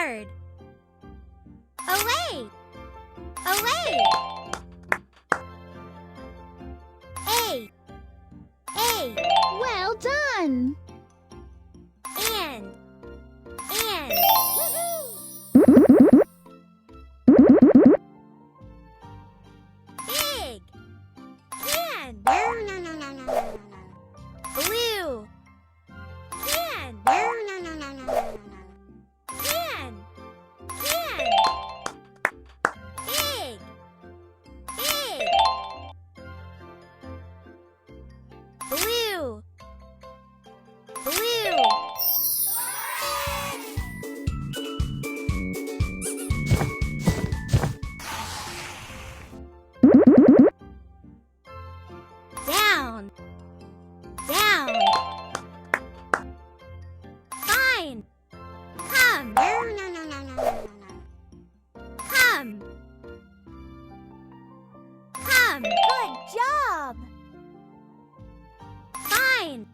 bird. Away! Away! A. A. Well done! And. Big. Can. No, no, no, no, no, no, no. Blue. Can. No, no, no, no, no, no, no. Can. Can. Big. Big. Blue. Blue. Down. Down. Fine. Come. No, no, no, no, no, no, no. Come. Come. Good job. Fine.